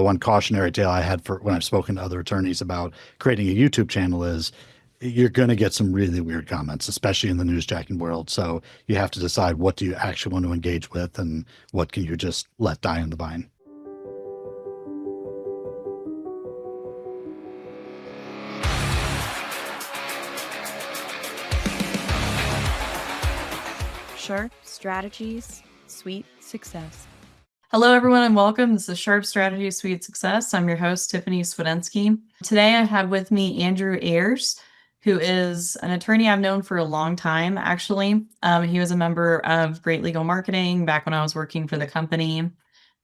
the one cautionary tale I had for when I've spoken to other attorneys about creating a YouTube channel is you're going to get some really weird comments, especially in the newsjacking world. So you have to decide what do you actually want to engage with and what can you just let die on the vine. Sharp strategies, sweet success. Hello, everyone, and welcome. This is Sharp Strategy, Sweet Success. I'm your host, Tiffany Swedensky. Today, I have with me Andrew Ayers, who is an attorney I've known for a long time, actually. He was a member of Great Legal Marketing back when I was working for the company.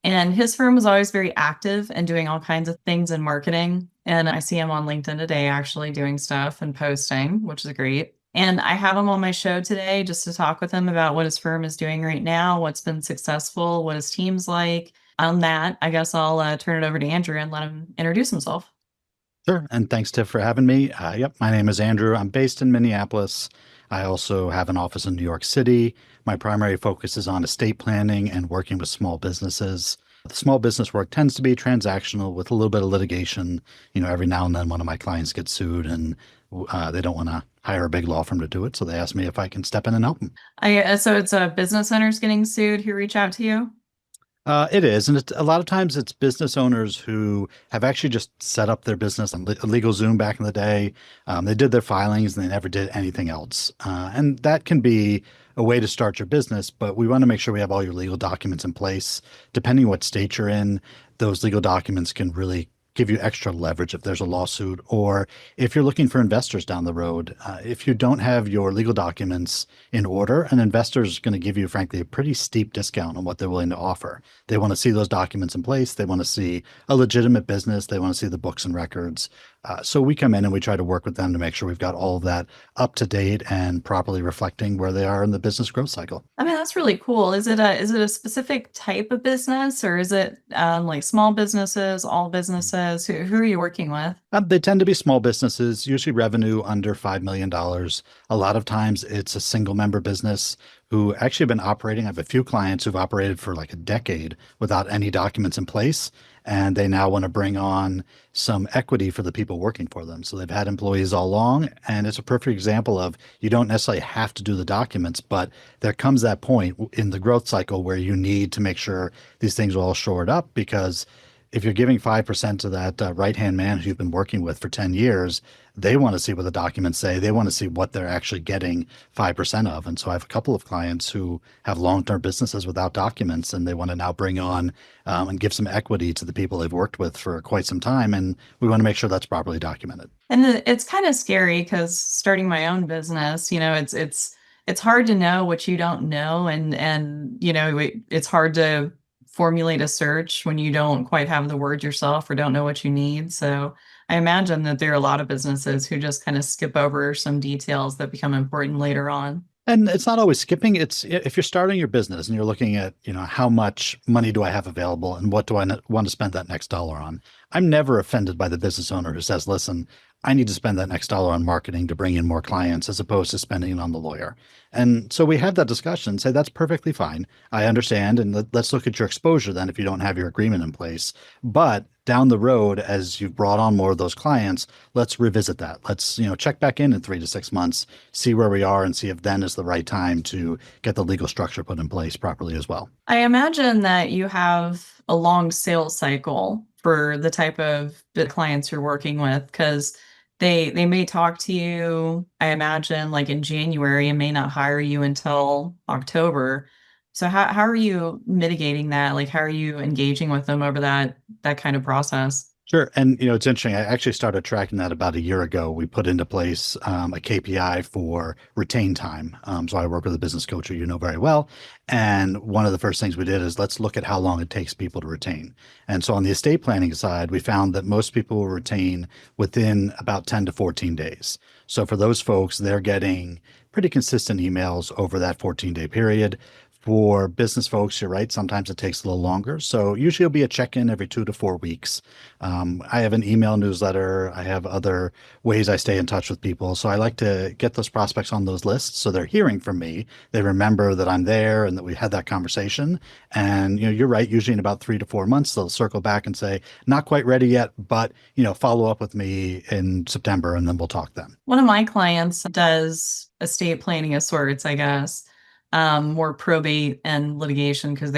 And his firm was always very active and doing all kinds of things in marketing. And I see him on LinkedIn today, actually doing stuff and posting, which is great. And I have him on my show today just to talk with him about what his firm is doing right now, what's been successful, what his team's like. On that, I guess I'll turn it over to Andrew and let him introduce himself. Sure. And thanks, Tiff, for having me. Yep, my name is Andrew. I'm based in Minneapolis. I also have an office in New York City. My primary focus is on estate planning and working with small businesses. The small business work tends to be transactional with a little bit of litigation. Every now and then one of my clients gets sued and they don't want to hire a big law firm to do it. So they ask me if I can step in and help them. So it's business owners getting sued who reach out to you? It is. And a lot of times it's business owners who have actually just set up their business on LegalZoom back in the day. They did their filings and they never did anything else. And that can be a way to start your business, but we want to make sure we have all your legal documents in place. Depending what state you're in, those legal documents can really give you extra leverage if there's a lawsuit, or if you're looking for investors down the road. If you don't have your legal documents in order, an investor is going to give you, frankly, a pretty steep discount on what they're willing to offer. They want to see those documents in place. They want to see a legitimate business. They want to see the books and records. So we come in and we try to work with them to make sure we've got all of that up to date and properly reflecting where they are in the business growth cycle. I mean, that's really cool. Is it a specific type of business, or is it like small businesses, all businesses? Who are you working with? They tend to be small businesses, usually revenue under $5 million. A lot of times it's a single member business who actually have been operating. I have a few clients who've operated for like a decade without any documents in place. And they now want to bring on some equity for the people working for them. So they've had employees all along. And it's a perfect example of you don't necessarily have to do the documents, but there comes that point in the growth cycle where you need to make sure these things are all shored up, because if you're giving 5% to that right-hand man who you've been working with for 10 years, they want to see what the documents say. They want to see what they're actually getting 5% of. And so I have a couple of clients who have long-term businesses without documents, and they want to now bring on and give some equity to the people they've worked with for quite some time. And we want to make sure that's properly documented. And it's kind of scary because starting my own business, it's hard to know what you don't know. And it's hard to formulate a search when you don't quite have the words yourself or don't know what you need. So I imagine that there are a lot of businesses who just kind of skip over some details that become important later on. And it's not always skipping. It's if you're starting your business and you're looking at, how much money do I have available and what do I want to spend that next dollar on? I'm never offended by the business owner who says, listen, I need to spend that next dollar on marketing to bring in more clients as opposed to spending it on the lawyer. And so we have that discussion, say that's perfectly fine. I understand. And let's look at your exposure then if you don't have your agreement in place. But down the road, as you've brought on more of those clients, let's revisit that. Let's, check back in 3 to 6 months, see where we are and see if then is the right time to get the legal structure put in place properly as well. I imagine that you have a long sales cycle for the type of clients you're working with, because they may talk to you, I imagine, like in January and may not hire you until October. So how are you mitigating that? Like, how are you engaging with them over that kind of process? Sure. And, it's interesting. I actually started tracking that about a year ago. We put into place a KPI for retain time. So I work with a business coach who you know very well. And one of the first things we did is let's look at how long it takes people to retain. And so on the estate planning side, we found that most people will retain within about 10 to 14 days. So for those folks, they're getting pretty consistent emails over that 14-day period. For business folks, you're right. Sometimes it takes a little longer. So usually it'll be a check-in every 2 to 4 weeks. I have an email newsletter. I have other ways I stay in touch with people. So I like to get those prospects on those lists so they're hearing from me. They remember that I'm there and that we had that conversation. And you're right. Usually in about 3 to 4 months, they'll circle back and say, not quite ready yet, but follow up with me in September and then we'll talk then. One of my clients does estate planning of sorts, I guess, more probate and litigation because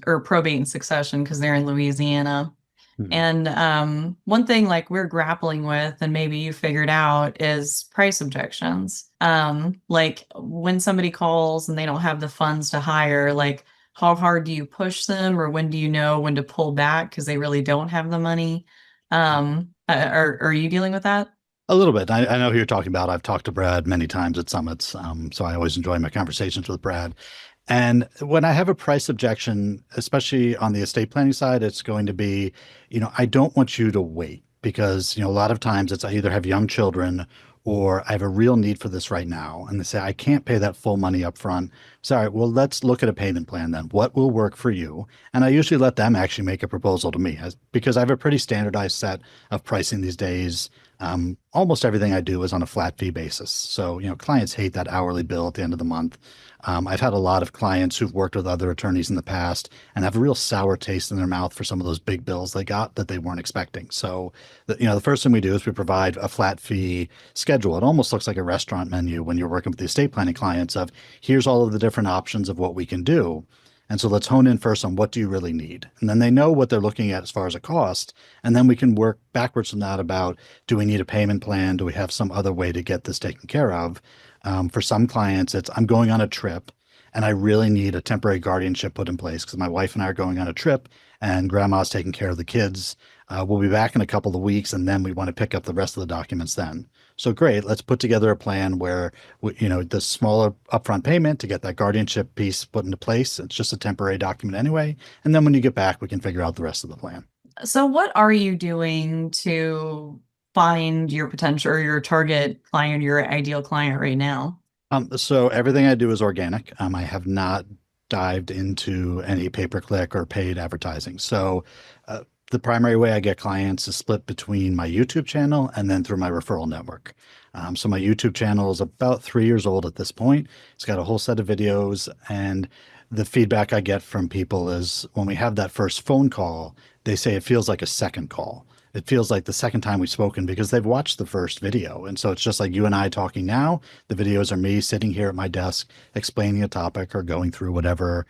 or probate and succession because they're in Louisiana. Mhm. And one thing like we're grappling with, and maybe you figured out, is price objections. Like when somebody calls and they don't have the funds to hire, like how hard do you push them, or when do you know when to pull back because they really don't have the money? Are you dealing with that? A little bit. I know who you're talking about. I've talked to Brad many times at summits, so I always enjoy my conversations with Brad. And when I have a price objection, especially on the estate planning side, it's going to be, I don't want you to wait because, a lot of times it's I either have young children or I have a real need for this right now. And they say, I can't pay that full money up front. Sorry, well, let's look at a payment plan then. What will work for you? And I usually let them actually make a proposal to me because I have a pretty standardized set of pricing these days. Almost everything I do is on a flat fee basis. So, clients hate that hourly bill at the end of the month. I've had a lot of clients who've worked with other attorneys in the past and have a real sour taste in their mouth for some of those big bills they got that they weren't expecting. So, the first thing we do is we provide a flat fee schedule. It almost looks like a restaurant menu when you're working with the estate planning clients of here's all of the different options of what we can do. And so let's hone in first on what do you really need? And then they know what they're looking at as far as a cost. And then we can work backwards from that about, do we need a payment plan? Do we have some other way to get this taken care of? For some clients, it's I'm going on a trip and I really need a temporary guardianship put in place because my wife and I are going on a trip and grandma's taking care of the kids. We'll be back in a couple of weeks and then we want to pick up the rest of the documents then. So great, let's put together a plan where, the smaller upfront payment to get that guardianship piece put into place. It's just a temporary document anyway. And then when you get back, we can figure out the rest of the plan. So what are you doing to find your potential or your target client, your ideal client right now? So everything I do is organic. I have not dived into any pay-per-click or paid advertising. So the primary way I get clients is split between my YouTube channel and then through my referral network. So my YouTube channel is about 3 years old at this point. It's got a whole set of videos, and the feedback I get from people is when we have that first phone call, they say it feels like a second call. It feels like the second time we've spoken because they've watched the first video. And so it's just like you and I talking now. The videos are me sitting here at my desk explaining a topic or going through whatever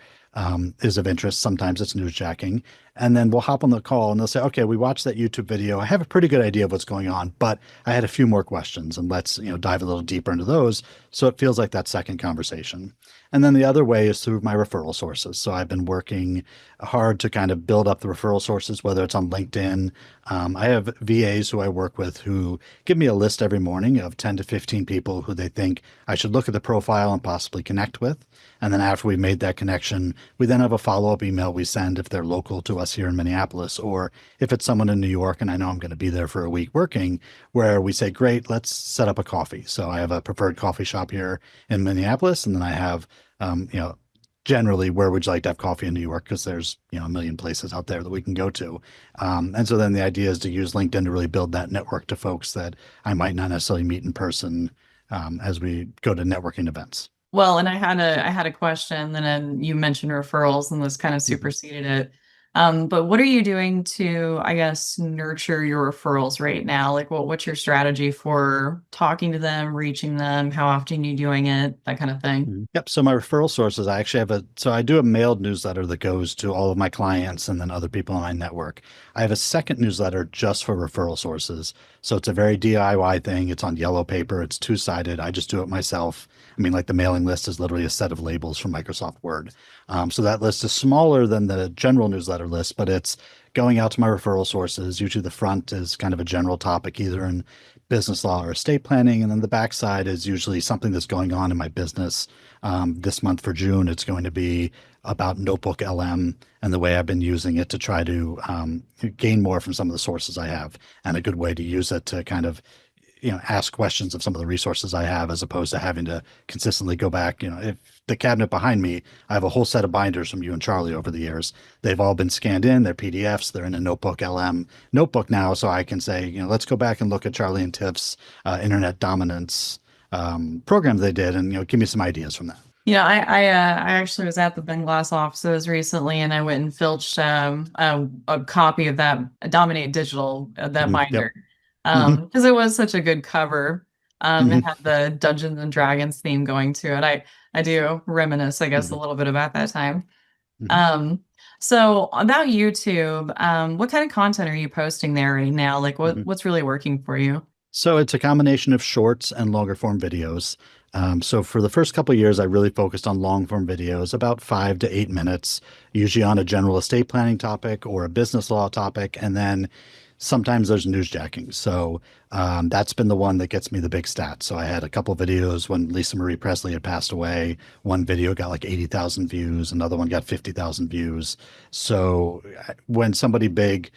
is of interest. Sometimes it's newsjacking. And then we'll hop on the call and they'll say, okay, we watched that YouTube video. I have a pretty good idea of what's going on, but I had a few more questions and let's, dive a little deeper into those. So it feels like that second conversation. And then the other way is through my referral sources. So I've been working hard to kind of build up the referral sources, whether it's on LinkedIn. I have VAs who I work with who give me a list every morning of 10 to 15 people who they think I should look at the profile and possibly connect with. And then after we've made that connection, we then have a follow-up email we send if they're local to us here in Minneapolis, or if it's someone in New York and I know I'm going to be there for a week working, where we say, great, let's set up a coffee. So I have a preferred coffee shop here in Minneapolis, and then I have, generally, where would you like to have coffee in New York? Because there's, a million places out there that we can go to. And so then the idea is to use LinkedIn to really build that network to folks that I might not necessarily meet in person as we go to networking events. Well, and I had a question, and then you mentioned referrals, and this kind of superseded it. But what are you doing to, I guess, nurture your referrals right now? Like, what's your strategy for talking to them, reaching them? How often are you doing it? That kind of thing. Yep. So my referral sources, I actually have I do a mailed newsletter that goes to all of my clients and then other people in my network. I have a second newsletter just for referral sources. So it's a very DIY thing. It's on yellow paper. It's two-sided. I just do it myself. I mean, like the mailing list is literally a set of labels from Microsoft Word. So that list is smaller than the general newsletter list, but it's going out to my referral sources. Usually the front is kind of a general topic, either in business law or estate planning. And then the backside is usually something that's going on in my business. This month for June, it's going to be about Notebook LM and the way I've been using it to try to gain more from some of the sources I have, and a good way to use it to kind of ask questions of some of the resources I have, as opposed to having to consistently go back. If the cabinet behind me, I have a whole set of binders from you and Charlie over the years. They've all been scanned in, they're PDFs, they're in a notebook LM notebook now. So I can say, let's go back and look at Charlie and Tiff's internet dominance program they did, and give me some ideas from that. I actually was at the Ben Glass offices recently, and I went and filched a copy of that Dominate Digital, that binder, because it was such a good cover. It had the Dungeons and Dragons theme going to it. I do reminisce, I guess, a little bit about that time. So about YouTube, what kind of content are you posting there right now? Like what's really working for you? So it's a combination of shorts and longer form videos. So for the first couple of years, I really focused on long form videos, about 5 to 8 minutes, usually on a general estate planning topic or a business law topic. And then sometimes there's newsjacking. So that's been the one that gets me the big stats. So I had a couple videos when Lisa Marie Presley had passed away. One video got like 80,000 views. Another one got 50,000 views. So when somebody big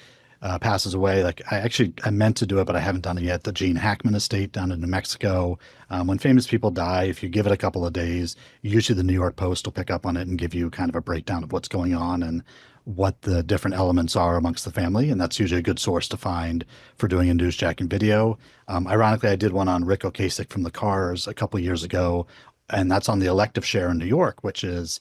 passes away, like I meant to do it, but I haven't done it yet. The Gene Hackman estate down in New Mexico. When famous people die, if you give it a couple of days, usually the New York Post will pick up on it and give you kind of a breakdown of what's going on and what the different elements are amongst the family. And that's usually a good source to find for doing a newsjacking video. Ironically, I did one on Rick Ocasek from the Cars a couple of years ago, and that's on the elective share in New York, which is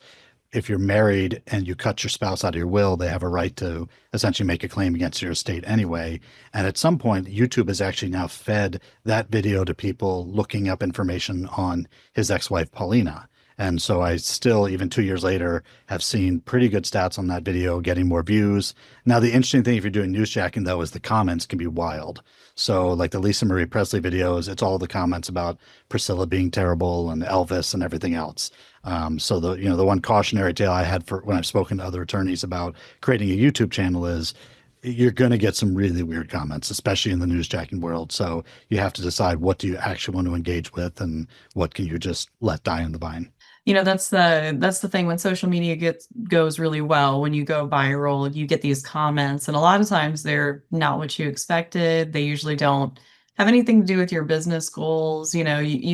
if you're married and you cut your spouse out of your will, they have a right to essentially make a claim against your estate anyway. And at some point, YouTube has actually now fed that video to people looking up information on his ex-wife, Paulina. And so I still, even 2 years later, have seen pretty good stats on that video, getting more views. Now, the interesting thing if you're doing newsjacking, though, is the comments can be wild. So like the Lisa Marie Presley videos, it's all the comments about Priscilla being terrible and Elvis and everything else. So the one cautionary tale I had for when I've spoken to other attorneys about creating a YouTube channel is you're going to get some really weird comments, especially in the newsjacking world. So you have to decide what do you actually want to engage with and what can you just let die on the vine. That's the thing when social media goes really well, when you go viral, you get these comments, and a lot of times they're not what you expected. They usually don't have anything to do with your business goals. You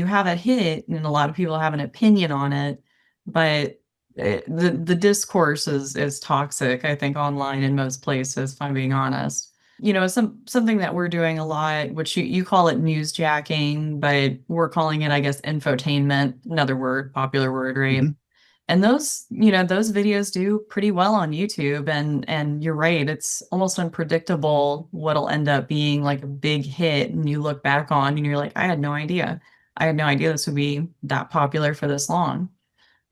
have a hit and a lot of people have an opinion on it, but the discourse is toxic, I think, online in most places, if I'm being honest. Something that we're doing a lot, which you call it newsjacking, but we're calling it, I guess, infotainment, another word, popular word, right? And those videos do pretty well on YouTube, and you're right, it's almost unpredictable what'll end up being like a big hit, and you look back on and you're like, I had no idea this would be that popular for this long.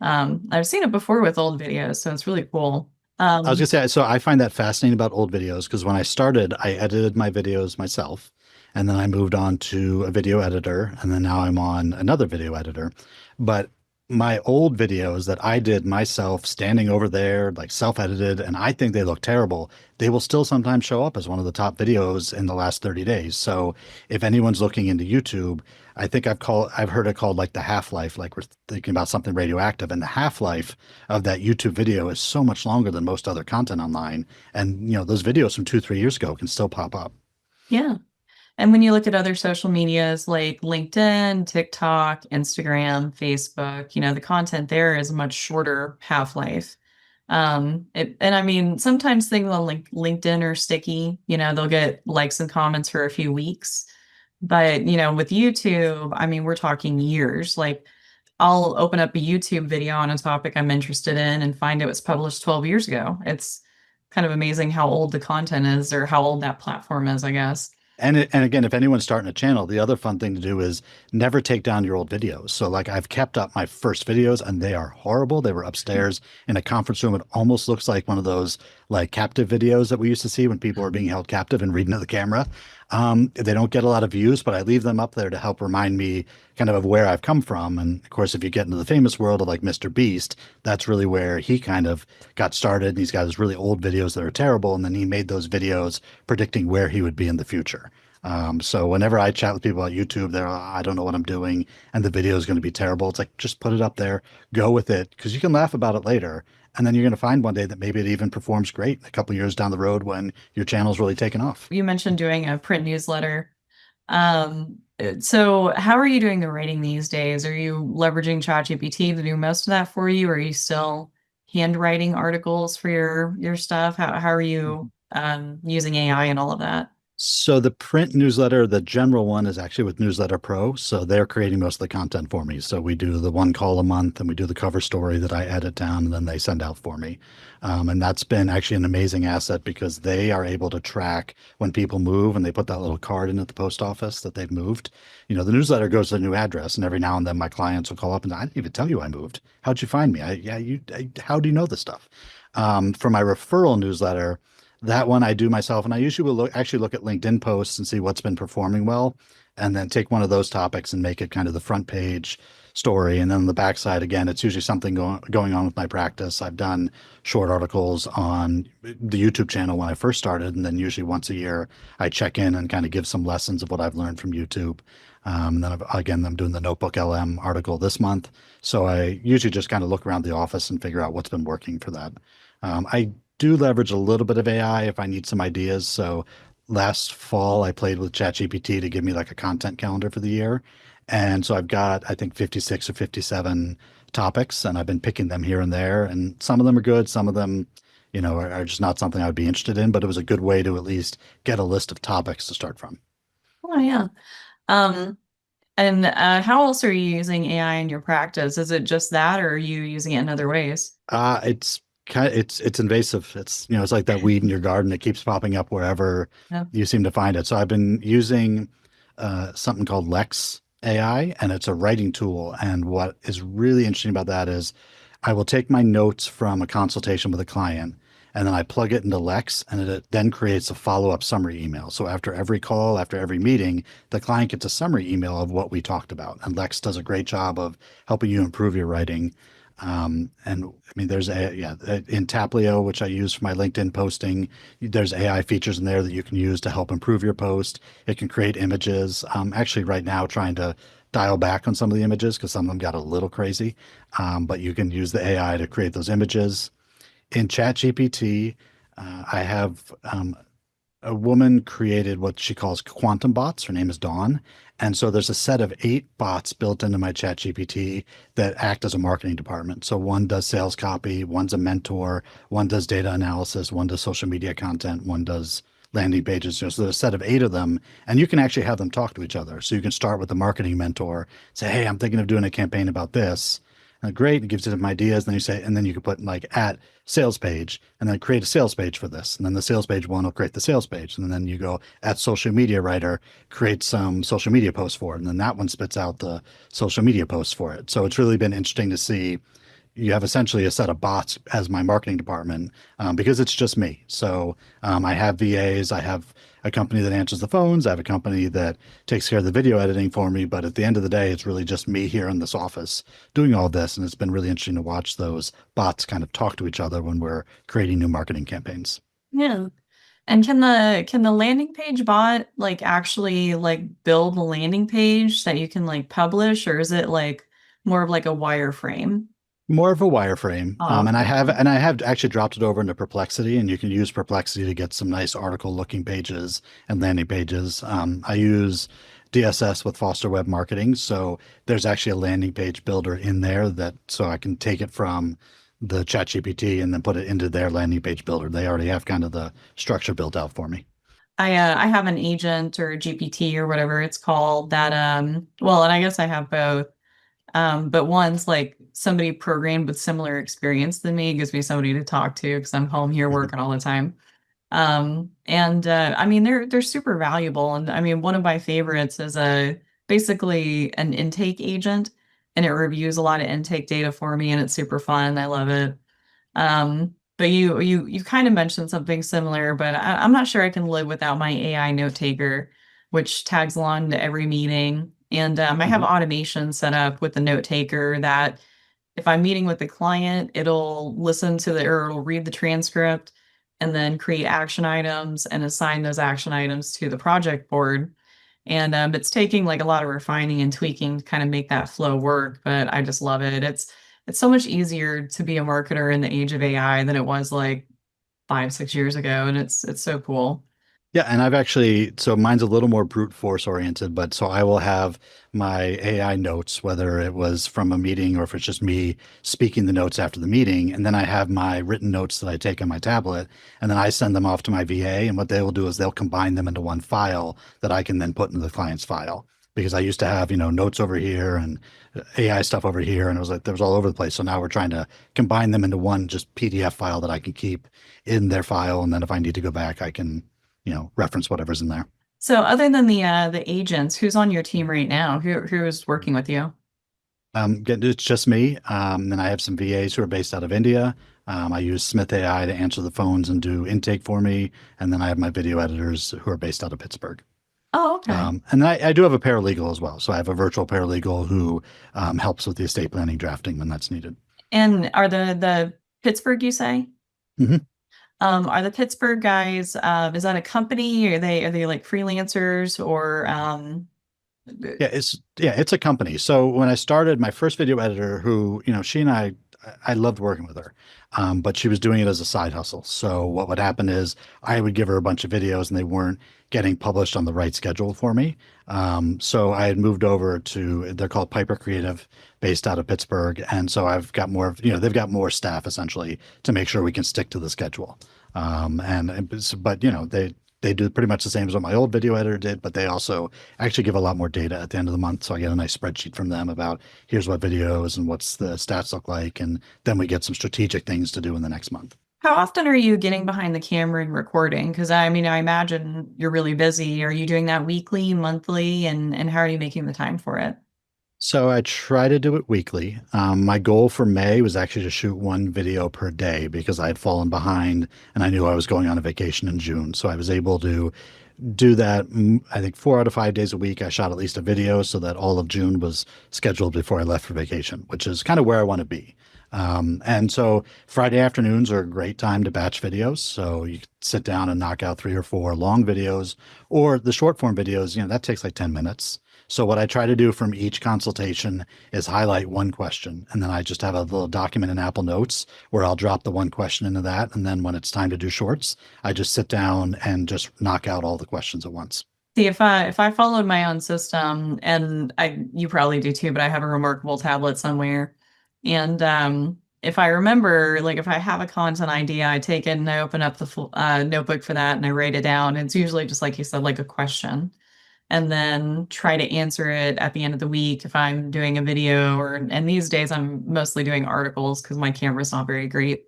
I've seen it before with old videos, so it's really cool. I was gonna say, so I find that fascinating about old videos because when I started, I edited my videos myself, and then I moved on to a video editor, and then now I'm on another video editor. But my old videos that I did myself, standing over there, like self-edited, and I think they look terrible, they will still sometimes show up as one of the top videos in the last 30 days. So if anyone's looking into YouTube, I think I've heard it called like the half-life, like we're thinking about something radioactive, and the half-life of that YouTube video is so much longer than most other content online. And those videos from 2-3 years ago can still pop up. Yeah. And when you look at other social medias like LinkedIn, TikTok, Instagram, Facebook, the content there is a much shorter half-life. And I mean, sometimes things on LinkedIn are sticky, they'll get likes and comments for a few weeks. But, with YouTube, I mean, we're talking years. Like I'll open up a YouTube video on a topic I'm interested in and find it was published 12 years ago. It's kind of amazing how old the content is, or how old that platform is, I guess. And again, if anyone's starting a channel, the other fun thing to do is never take down your old videos. So like I've kept up my first videos and they are horrible. They were upstairs in a conference room. It almost looks like one of those like captive videos that we used to see when people were being held captive and reading to the camera. They don't get a lot of views, but I leave them up there to help remind me kind of where I've come from. And of course, if you get into the famous world of like Mr. Beast, that's really where he kind of got started. And he's got his really old videos that are terrible. And then he made those videos predicting where he would be in the future. So whenever I chat with people about YouTube, they're like, I don't know what I'm doing, and the video is going to be terrible. It's like, just put it up there, go with it, because you can laugh about it later. And then you're going to find one day that maybe it even performs great a couple of years down the road when your channel's really taken off. You mentioned doing a print newsletter. So how are you doing the writing these days? Are you leveraging ChatGPT to do most of that for you? Or are you still handwriting articles for your stuff? How are you using AI and all of that? So the print newsletter, the general one is actually with Newsletter Pro. So they're creating most of the content for me. So we do the one call a month and we do the cover story that I edit down and then they send out for me. And that's been actually an amazing asset because they are able to track when people move and they put that little card in at the post office that they've moved. The newsletter goes to a new address and every now and then my clients will call up and I didn't even tell you I moved. How'd you find me? How do you know this stuff? For my referral newsletter, that one I do myself, and I usually will actually look at LinkedIn posts and see what's been performing well, and then take one of those topics and make it kind of the front page story. And then on the backside, again, it's usually something going on with my practice. I've done short articles on the YouTube channel when I first started, and then usually once a year I check in and kind of give some lessons of what I've learned from YouTube. And then again, I'm doing the Notebook LM article this month. So I usually just kind of look around the office and figure out what's been working for that. I do leverage a little bit of AI if I need some ideas. So last fall, I played with ChatGPT to give me like a content calendar for the year. And so I've got, I think, 56 or 57 topics, and I've been picking them here and there. And some of them are good, some of them, are just not something I would be interested in, but it was a good way to at least get a list of topics to start from. Oh yeah. Um, and how else are you using AI in your practice? Is it just that, or are you using it in other ways? It's invasive. It's like that weed in your garden that keeps popping up wherever Yeah. you seem to find it. So I've been using something called Lex AI, and it's a writing tool. And what is really interesting about that is I will take my notes from a consultation with a client, and then I plug it into Lex, and it then creates a follow-up summary email. So after every call, after every meeting, the client gets a summary email of what we talked about. And Lex does a great job of helping you improve your writing. And I mean, in Taplio, which I use for my LinkedIn posting, there's AI features in there that you can use to help improve your post. It can create images. I'm actually right now trying to dial back on some of the images because some of them got a little crazy. But you can use the AI to create those images. In ChatGPT, I have a woman created what she calls quantum bots. Her name is Dawn. And so there's a set of 8 bots built into my chat GPT that act as a marketing department. So one does sales copy, one's a mentor, one does data analysis, one does social media content, one does landing pages. So there's a set of 8 of them, and you can actually have them talk to each other. So you can start with the marketing mentor, say, hey, I'm thinking of doing a campaign about this. Great. It gives you some ideas. And then you say, and then you can put like at sales page and then create a sales page for this. And then the sales page one will create the sales page. And then you go at social media writer, create some social media posts for it. And then that one spits out the social media posts for it. So it's really been interesting to see you have essentially a set of bots as my marketing department because it's just me. So I have VAs, I have a company that answers the phones, I have a company that takes care of the video editing for me. But at the end of the day, it's really just me here in this office doing all this. And it's been really interesting to watch those bots kind of talk to each other when we're creating new marketing campaigns. Yeah. And can the landing page bot like actually like build a landing page that you can like publish, or is it like more of like a wireframe? More of a wireframe. Oh, And I okay. have actually dropped it over into Perplexity, and you can use Perplexity to get some nice article looking pages and landing pages. I use DSS with Foster Web Marketing. So there's actually a landing page builder in there that so I can take it from the ChatGPT and then put it into their landing page builder. They already have kind of the structure built out for me. I have an agent or GPT or whatever it's called that well, and I guess I have both. But one's like somebody programmed with similar experience than me, gives me somebody to talk to because I'm home here Mhm. working all the time. And I mean they're super valuable. And I mean one of my favorites is a basically an intake agent, and it reviews a lot of intake data for me, and it's super fun. I love it. But you kind of mentioned something similar, but I'm not sure I can live without my AI note taker, which tags along to every meeting. And I have Mhm. automation set up with the note taker that if I'm meeting with the client, it'll listen to the or it'll read the transcript and then create action items and assign those action items to the project board. And it's taking like a lot of refining and tweaking to kind of make that flow work, but I just love it. It's so much easier to be a marketer in the age of AI than it was like 5, 6 years ago, and it's so cool. Yeah, and I've actually, so mine's a little more brute force oriented, but so I will have my AI notes, whether it was from a meeting or if it's just me speaking the notes after the meeting. And then I have my written notes that I take on my tablet, and then I send them off to my VA. And what they will do is they'll combine them into one file that I can then put into the client's file. Because I used to have, notes over here and AI stuff over here, and it was like there was all over the place. So now we're trying to combine them into one just PDF file that I can keep in their file. And then if I need to go back, I can reference whatever's in there. So other than the agents, who's on your team right now? Who's working with you? It's just me. Then I have some VAs who are based out of India. I use Smith AI to answer the phones and do intake for me. And then I have my video editors who are based out of Pittsburgh. Oh, okay. And then I do have a paralegal as well. So I have a virtual paralegal who helps with the estate planning drafting when that's needed. And are the Pittsburgh, you say? Mhm. Are the Pittsburgh guys, is that a company? Are they like freelancers or It's a company. So when I started, my first video editor, who she and I loved working with her, but she was doing it as a side hustle. So what would happen is I would give her a bunch of videos, and they weren't getting published on the right schedule for me. So I had moved over to, they're called Piper Creative, based out of Pittsburgh, and so I've got more of, they've got more staff essentially to make sure we can stick to the schedule. But they do pretty much the same as what my old video editor did, but they also actually give a lot more data at the end of the month. So I get a nice spreadsheet from them about here's what videos and what's the stats look like. And then we get some strategic things to do in the next month. how often are you getting behind the camera and recording? Because I mean, I imagine you're really busy. Are you doing that weekly, monthly, and how are you making the time for it? So I try to do it weekly. My goal for May was actually to shoot one video per day because I had fallen behind and I knew I was going on a vacation in June. So I was able to do that. I think 4 out of 5 days a week, I shot at least a video so that all of June was scheduled before I left for vacation, which is kind of where I want to be. And so Friday afternoons are a great time to batch videos. So you can sit down and knock out 3 or 4 long videos, or the short form videos, that takes like 10 minutes. So what I try to do from each consultation is highlight one question. And then I just have a little document in Apple Notes where I'll drop the one question into that. And then when it's time to do shorts, I just sit down and just knock out all the questions at once. See, if I followed my own system, and you probably do too, but I have a remarkable tablet somewhere, and if I remember, like if I have a content idea, I take it and I open up the full, notebook for that and I write it down. It's usually just like you said, like a question, and then try to answer it at the end of the week if I'm doing a video. And these days I'm mostly doing articles because my camera's not very great.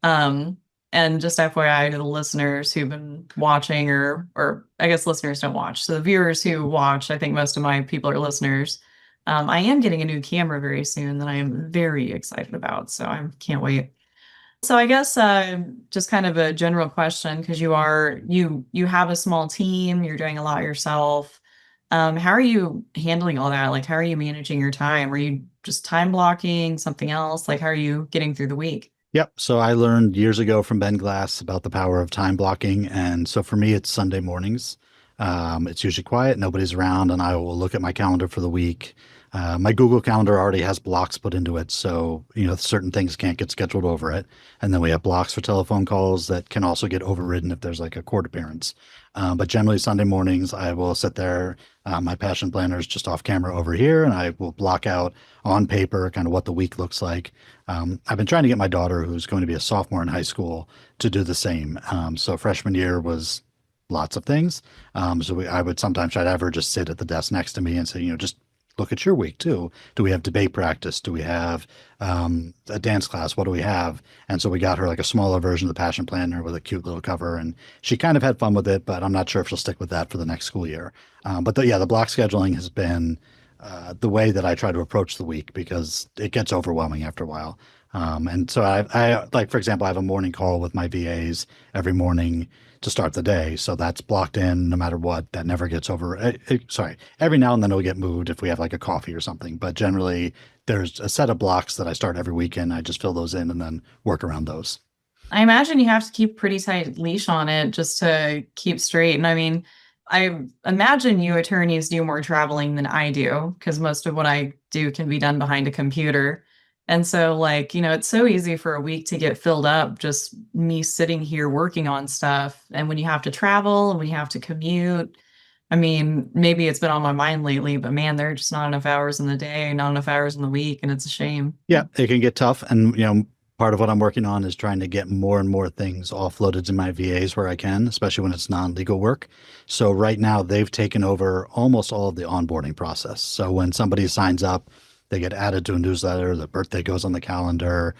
Um, and just FYI to the listeners who've been watching, or I guess listeners don't watch. So the viewers who watch, I think most of my people are listeners. I am getting a new camera very soon that I am very excited about. So I can't wait. So I guess just kind of a general question, because you have a small team, you're doing a lot yourself. How are you handling all that? Like, how are you managing your time? Are you just time blocking something else? Like, how are you getting through the week? Yep. So I learned years ago from Ben Glass about the power of time blocking. And so for me, it's Sunday mornings. It's usually quiet, nobody's around, and I will look at my calendar for the week. My Google Calendar already has blocks put into it, so certain things can't get scheduled over it. And then we have blocks for telephone calls that can also get overridden if there's like a court appearance. But generally Sunday mornings, I will sit there. My passion planner is just off camera over here, and I will block out on paper kind of what the week looks like. I've been trying to get my daughter, who's going to be a sophomore in high school, to do the same. So freshman year was lots of things. I would sometimes try to have her just sit at the desk next to me and say, just look at your week too. Do we have debate practice? Do we have a dance class? What do we have? And so we got her like a smaller version of the Passion Planner with a cute little cover, and she kind of had fun with it, but I'm not sure if she'll stick with that for the next school year. The block scheduling has been the way that I try to approach the week because it gets overwhelming after a while. And so I like, for example, I have a morning call with my VAs every morning to start the day. So that's blocked in no matter what. That never gets over. Every now and then it'll get moved if we have like a coffee or something. But generally, there's a set of blocks that I start every weekend. I just fill those in and then work around those. I imagine you have to keep pretty tight leash on it just to keep straight. And I mean, I imagine you attorneys do more traveling than I do because most of what I do can be done behind a computer. And so, like, it's so easy for a week to get filled up just me sitting here working on stuff. And when you have to travel and when you have to commute, I mean, maybe it's been on my mind lately, but man, there are just not enough hours in the day, not enough hours in the week, and it's a shame. Yeah, it can get tough. And, part of what I'm working on is trying to get more and more things offloaded to my VAs where I can, especially when it's non-legal work. So right now they've taken over almost all of the onboarding process. So when somebody signs up, they get added to a newsletter, the birthday goes on the calendar,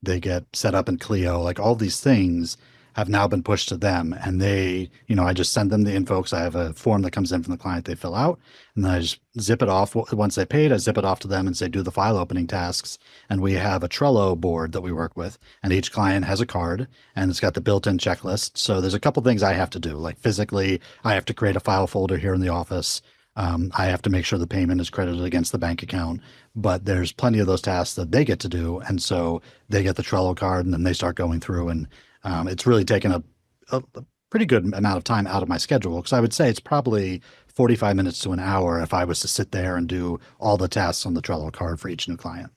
they get set up in Clio, like all these things have now been pushed to them. And I just send them the info because I have a form that comes in from the client they fill out. And then I just zip it off. Once they paid, I zip it off to them and say, do the file opening tasks. And we have a Trello board that we work with. And each client has a card and it's got the built-in checklist. So there's a couple things I have to do. Like physically, I have to create a file folder here in the office. I have to make sure the payment is credited against the bank account, but there's plenty of those tasks that they get to do. And so they get the Trello card and then they start going through, and it's really taken a pretty good amount of time out of my schedule, because I would say it's probably 45 minutes to an hour if I was to sit there and do all the tasks on the Trello card for each new client.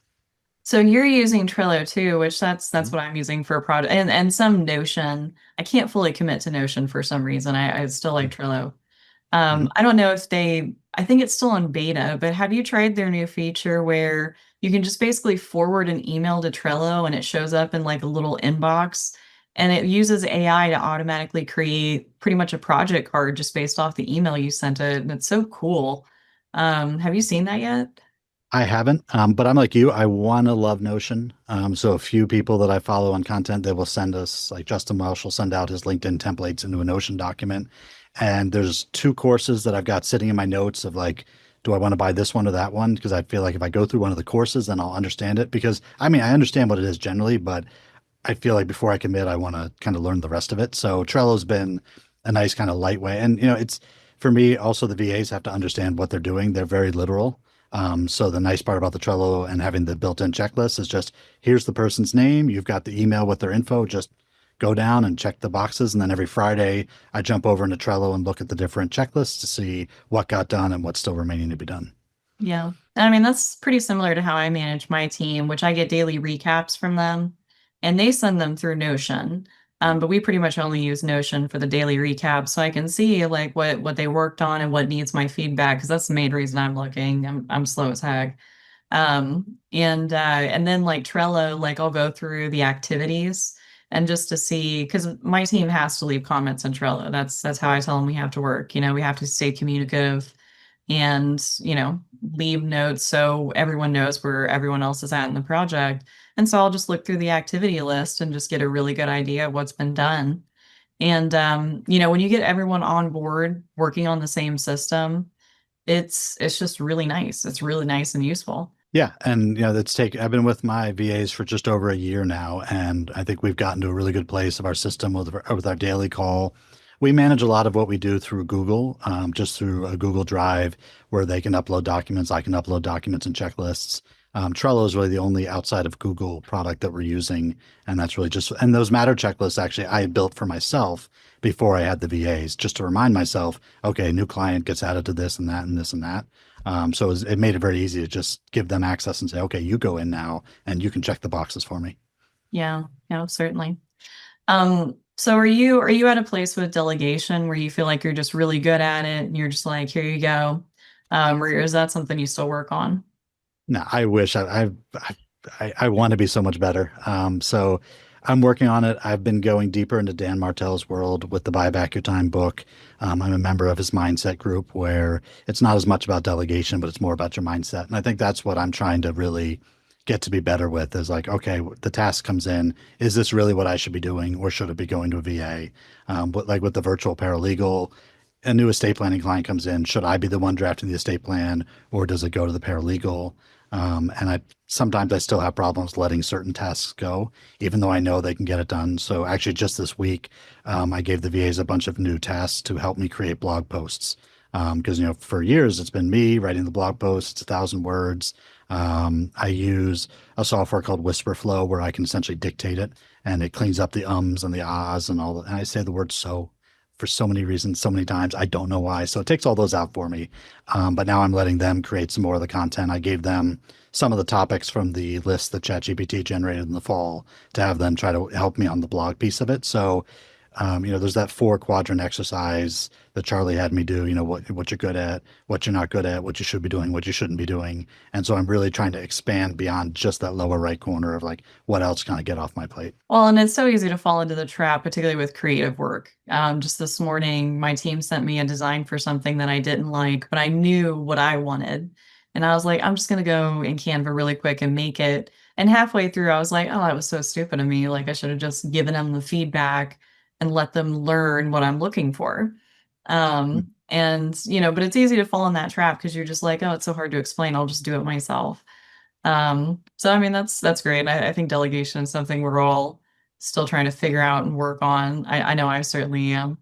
So you're using Trello too, which that's what I'm using for a project, and some Notion. I can't fully commit to Notion for some reason. I still like Trello. I don't know if I think it's still in beta, but have you tried their new feature where you can just basically forward an email to Trello and it shows up in like a little inbox, and it uses AI to automatically create pretty much a project card just based off the email you sent it. And it's so cool. Have you seen that yet? I haven't, but I'm like you. I want to love Notion. So a few people that I follow on content, they will send us, like Justin Welsh will send out his LinkedIn templates into a Notion document. And there's 2 courses that I've got sitting in my notes of like, do I want to buy this one or that one? Because I feel like if I go through one of the courses, then I'll understand it. Because I mean, I understand what it is generally, but I feel like before I commit, I want to kind of learn the rest of it. So Trello's been a nice kind of light way. And, it's for me, also the VAs have to understand what they're doing. They're very literal. So the nice part about the Trello and having the built-in checklist is just, here's the person's name. You've got the email with their info. Just go down and check the boxes. And then every Friday I jump over into Trello and look at the different checklists to see what got done and what's still remaining to be done. Yeah. I mean, that's pretty similar to how I manage my team, which I get daily recaps from them and they send them through Notion. But we pretty much only use Notion for the daily recap, so I can see like what they worked on and what needs my feedback, because that's the main reason I'm looking. I'm slow as heck. And then like Trello, like I'll go through the activities and just to see, because my team has to leave comments in Trello. That's how I tell them we have to work. We have to stay communicative and leave notes so everyone knows where everyone else is at in the project. And so I'll just look through the activity list and just get a really good idea of what's been done. And when you get everyone on board working on the same system, it's just really nice. It's really nice and useful. Yeah, and I've been with my VAs for just over a year now, and I think we've gotten to a really good place of our system with our daily call. We manage a lot of what we do through Google, just through a Google Drive where they can upload documents. I can upload documents and checklists. Trello is really the only outside of Google product that we're using. And that's really and those matter checklists, actually, I had built for myself before I had the VAs, just to remind myself, okay, new client gets added to this and that and this and that. So it made it very easy to just give them access and say, okay, you go in now and you can check the boxes for me. Yeah, certainly. So are you at a place with delegation where you feel like you're just really good at it and you're just like, here you go? Or is that something you still work on? No, I wish I want to be so much better. So I'm working on it. I've been going deeper into Dan Martell's world with the Buy Back Your Time book. I'm a member of his mindset group where it's not as much about delegation, but it's more about your mindset. And I think that's what I'm trying to really get to be better with, is like, okay, the task comes in. Is this really what I should be doing, or should it be going to a VA? But like with the virtual paralegal, a new estate planning client comes in. Should I be the one drafting the estate plan, or does it go to the paralegal? And sometimes I still have problems letting certain tasks go, even though I know they can get it done. So actually just this week, I gave the VAs a bunch of new tasks to help me create blog posts. Because, for years it's been me writing the blog posts, it's 1,000 words. I use a software called Whisperflow where I can essentially dictate it and it cleans up the ums and the ahs and all that. And I say the word so for so many reasons, so many times. I don't know why. So it takes all those out for me. But now I'm letting them create some more of the content. I gave them some of the topics from the list that ChatGPT generated in the fall to have them try to help me on the blog piece of it. So, there's that 4 quadrant exercise that Charlie had me do, what you're good at, what you're not good at, what you should be doing, what you shouldn't be doing. And so I'm really trying to expand beyond just that lower right corner of like, what else can I get off my plate? Well, and it's so easy to fall into the trap, particularly with creative work. Just this morning, my team sent me a design for something that I didn't like, but I knew what I wanted. And I was like, I'm just going to go in Canva really quick and make it. And halfway through, I was like, oh, that was so stupid of me. Like, I should have just given them the feedback and let them learn what I'm looking for. But it's easy to fall in that trap because you're just like, oh, it's so hard to explain. I'll just do it myself. So I mean, that's great. I think delegation is something we're all still trying to figure out and work on. I know I certainly am.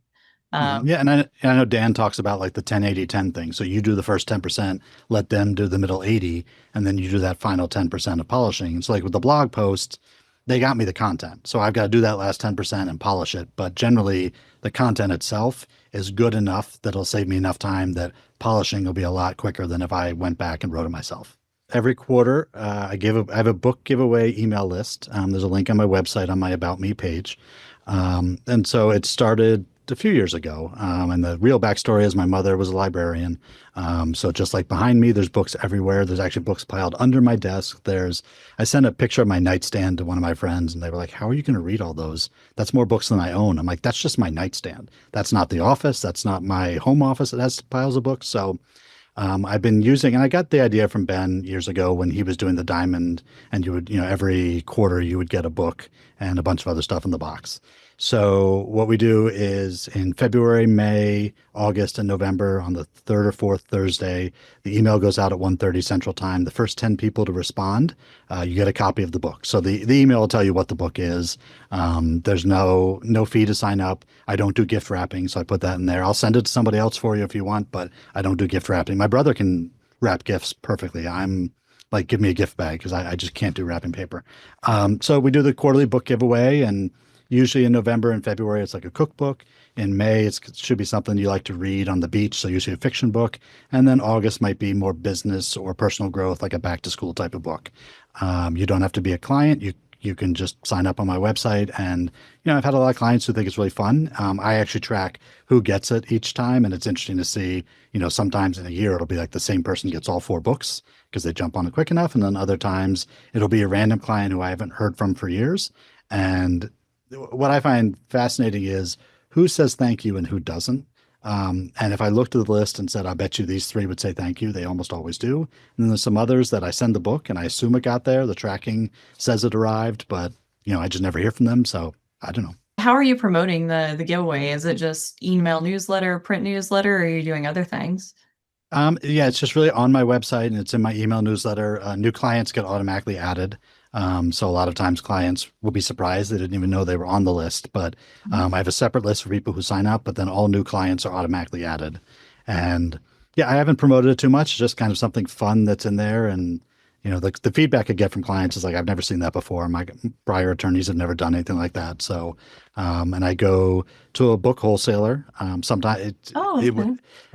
Yeah, and I know Dan talks about like the 10-80-10 thing. So you do the first 10%, let them do the middle 80, and then you do that final 10% of polishing. So like with the blog post, they got me the content. So I've got to do that last 10% and polish it. But generally, the content itself is good enough that it'll save me enough time that polishing will be a lot quicker than if I went back and wrote it myself. Every quarter, I have a book giveaway email list. There's a link on my website on my About Me page. And so it started a few years ago. And the real backstory is my mother was a librarian. So just like behind me, there's books everywhere. There's actually books piled under my desk. I sent a picture of my nightstand to one of my friends and they were like, how are you going to read all those? That's more books than I own. I'm like, that's just my nightstand. That's not the office. That's not my home office. It has piles of books. So I've been using, and I got the idea from Ben years ago when he was doing the diamond, and you would, every quarter you would get a book and a bunch of other stuff in the box. So what we do is in February, May, August, and November on the third or fourth Thursday, the email goes out at 1:30 Central Time. The first 10 people to respond, you get a copy of the book. So the email will tell you what the book is. There's no fee to sign up. I don't do gift wrapping, so I put that in there. I'll send it to somebody else for you if you want, but I don't do gift wrapping. My brother can wrap gifts perfectly. I'm like, give me a gift bag because I just can't do wrapping paper. So we do the quarterly book giveaway, and usually in November and February, it's like a cookbook. In May, it should be something you like to read on the beach, so usually a fiction book. And then August might be more business or personal growth, like a back to school type of book. You don't have to be a client. You can just sign up on my website. And, I've had a lot of clients who think it's really fun. I actually track who gets it each time. And it's interesting to see, sometimes in a year, it'll be like the same person gets all 4 books because they jump on it quick enough. And then other times it'll be a random client who I haven't heard from for years. And what I find fascinating is who says thank you and who doesn't. And if I looked at the list and said, I bet you these 3 would say thank you, they almost always do. And then there's some others that I send the book and I assume it got there. The tracking says it arrived, but I just never hear from them. So I don't know. How are you promoting the giveaway? Is it just email newsletter, print newsletter, or are you doing other things? Yeah, it's just really on my website and it's in my email newsletter. New clients get automatically added. So a lot of times clients will be surprised they didn't even know they were on the list. But I have a separate list for people who sign up, but then all new clients are automatically added. And yeah, I haven't promoted it too much, just kind of something fun that's in there. And the feedback I get from clients is like, I've never seen that before. My prior attorneys have never done anything like that. So, and I go to a book wholesaler. Sometimes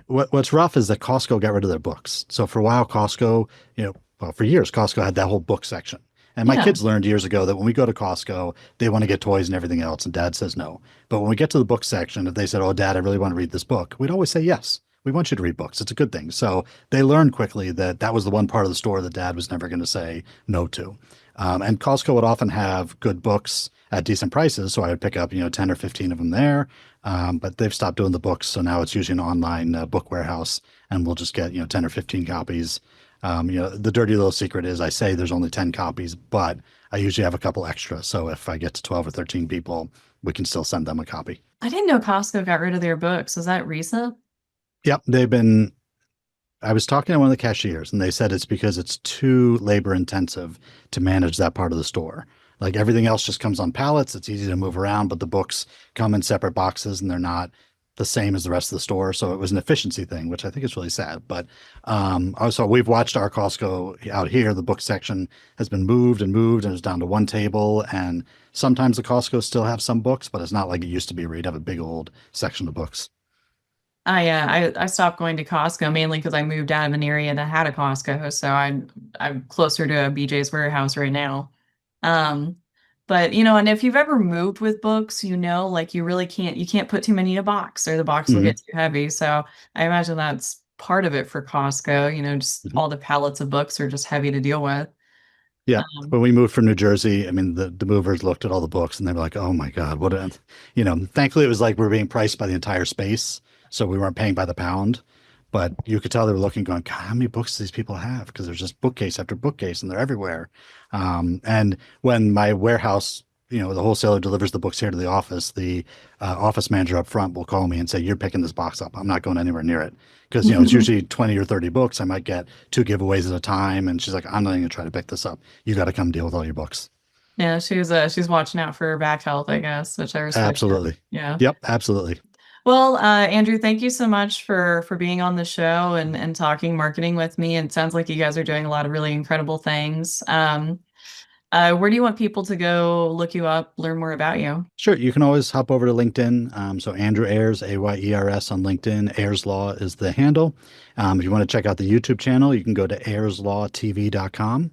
what's rough is that Costco got rid of their books. So for a while, Costco, for years, Costco had that whole book section. And my kids learned years ago that when we go to Costco, they want to get toys and everything else, and Dad says no. But when we get to the book section, if they said, oh, Dad, I really want to read this book, we'd always say yes. We want you to read books. It's a good thing. So they learned quickly that that was the one part of the store that Dad was never going to say no to. And Costco would often have good books at decent prices. So I would pick up, 10 or 15 of them there. But they've stopped doing the books. So now it's usually an online book warehouse, and we'll just get, 10 or 15 copies. The dirty little secret is I say there's only 10 copies, but I usually have a couple extra. So if I get to 12 or 13 people, we can still send them a copy. I didn't know Costco got rid of their books. Was that recent? Yep. I was talking to one of the cashiers and they said it's because it's too labor intensive to manage that part of the store. Like everything else just comes on pallets. It's easy to move around, but the books come in separate boxes and they're not the same as the rest of the store. So it was an efficiency thing, which I think is really sad. But also we've watched our Costco out here. The book section has been moved and it's down to one table. And sometimes the Costco still have some books, but it's not like it used to be where you'd have a big old section of books. I stopped going to Costco mainly because I moved out of an area that had a Costco, so I'm closer to a BJ's Warehouse right now. Um, but and if you've ever moved with books, like you can't put too many in a box or the box will Hmm. get too heavy. So I imagine that's part of it for Costco. Just Hmm. all the pallets of books are just heavy to deal with. Yeah. Um, When we moved from New Jersey, I mean, the movers looked at all the books and they were like, oh my God, what a, thankfully it was like we were being priced by the entire space. So we weren't paying by the pound. But you could tell they were looking, going, God, how many books do these people have? Because there's just bookcase after bookcase and they're everywhere. And when my warehouse, the wholesaler delivers the books here to the office, the office manager up front will call me and say, you're picking this box up. I'm not going anywhere near it. Because, it's usually 20 or 30 books. I might get 2 giveaways at a time. And she's like, I'm not even going to try to pick this up. You got to come deal with all your books. yeah, she's watching out for her back health, I guess, which I respect that. Absolutely. Yeah. Yep, absolutely. Well, Andrew, thank you so much for being on the show and talking marketing with me. And it sounds like you guys are doing a lot of really incredible things. Where do you want people to go look you up, learn more about you? Sure. You can always hop over to LinkedIn. So Andrew Ayers, Ayers on LinkedIn. Ayers Law is the handle. If you want to check out the YouTube channel, you can go to ayerslawtv.com.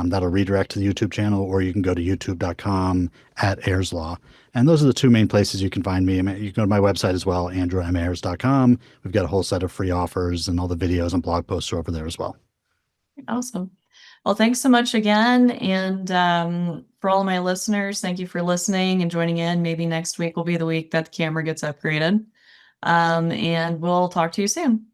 That'll redirect to the YouTube channel, or you can go to youtube.com @Ayers Law. And those are the two main places you can find me. I mean, you can go to my website as well, andrewmayers.com. We've got a whole set of free offers, and all the videos and blog posts are over there as well. Awesome. Well, thanks so much again. And for all of my listeners, thank you for listening and joining in. Maybe next week will be the week that the camera gets upgraded. And we'll talk to you soon.